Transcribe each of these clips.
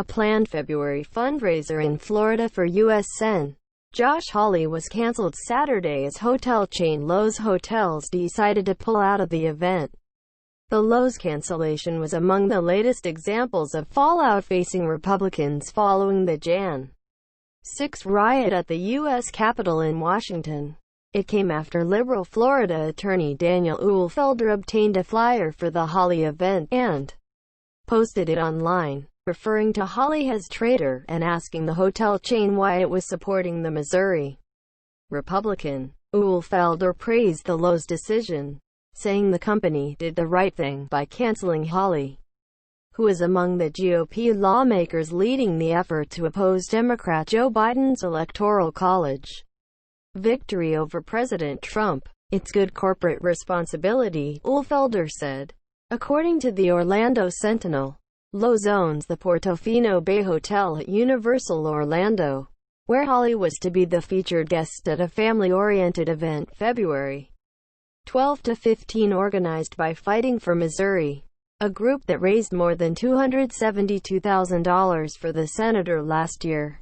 A planned February fundraiser in Florida for U.S. Sen. Josh Hawley was canceled Saturday as hotel chain Loews Hotels decided to pull out of the event. The Loews cancellation was among the latest examples of fallout facing Republicans following the Jan. 6 riot at the U.S. Capitol in Washington. It came after liberal Florida attorney Daniel Uhlfelder obtained a flyer for the Hawley event and posted it online, referring to Hawley as traitor and asking the hotel chain why it was supporting the Missouri Republican. Uhlfelder praised the Loews decision, saying the company did the right thing by canceling Hawley, who is among the GOP lawmakers leading the effort to oppose Democrat Joe Biden's Electoral College victory over President Trump. It's good corporate responsibility, Uhlfelder said. According to the Orlando Sentinel, Loews owns the Portofino Bay Hotel at Universal Orlando, where Hawley was to be the featured guest at a family-oriented event February 12 to 15 organized by Fighting for Missouri, a group that raised more than $272,000 for the senator last year.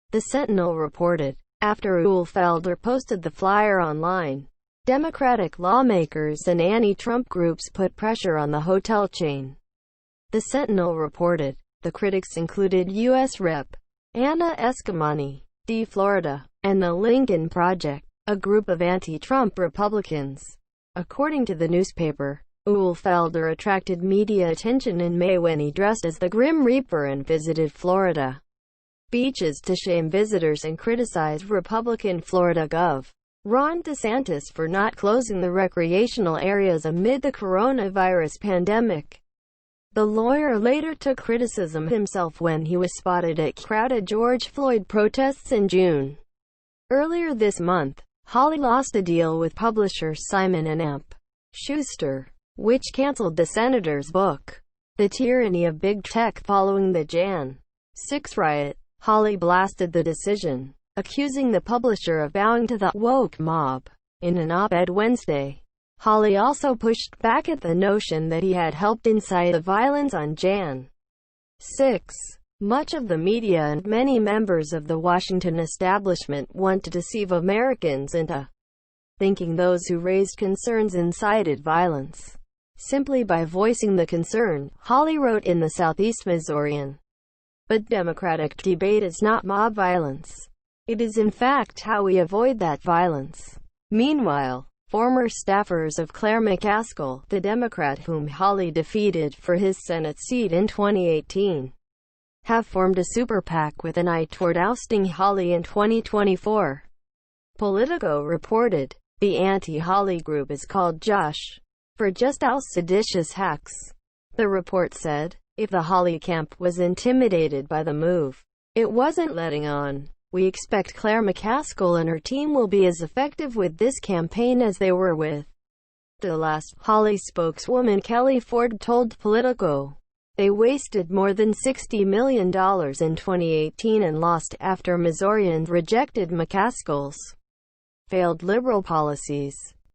The Sentinel reported. After Uhlfelder posted the flyer online, Democratic lawmakers and anti-Trump groups put pressure on the hotel chain. The Sentinel reported. The critics included U.S. Rep. Anna Eskamani, D-Fla, and the Lincoln Project, a group of anti-Trump Republicans. According to the newspaper, Uhlfelder attracted media attention in May when he dressed as the Grim Reaper and visited Florida beaches to shame visitors and criticize Republican Florida Gov. Ron DeSantis for not closing the recreational areas amid the coronavirus pandemic. The lawyer later took criticism himself when he was spotted at crowded George Floyd protests in June. Earlier this month, Hawley lost a deal with publisher Simon & Schuster, which canceled the senator's book, The Tyranny of Big Tech, following the Jan. 6 riot. Hawley blasted the decision, accusing the publisher of bowing to the woke mob. In an op-ed Wednesday, Hawley also pushed back at the notion that he had helped incite the violence on Jan. 6. Much of the media and many members of the Washington establishment want to deceive Americans into thinking those who raised concerns incited violence. Simply by voicing the concern, Hawley wrote in the Southeast Missourian. But democratic debate is not mob violence. It is in fact how we avoid that violence. Meanwhile, former staffers of Claire McCaskill, the Democrat whom Hawley defeated for his Senate seat in 2018, have formed a super PAC with an eye toward ousting Hawley in 2024. Politico reported. The anti-Hawley group is called Just Oust Seditious Hacks. The report said, if the Hawley camp was intimidated by the move, it wasn't letting on. We expect Claire McCaskill and her team will be as effective with this campaign as they were with the last. Hawley spokeswoman Kelli Ford told Politico. They wasted more than $60 million in 2018 and lost after Missourians rejected McCaskill's failed liberal policies.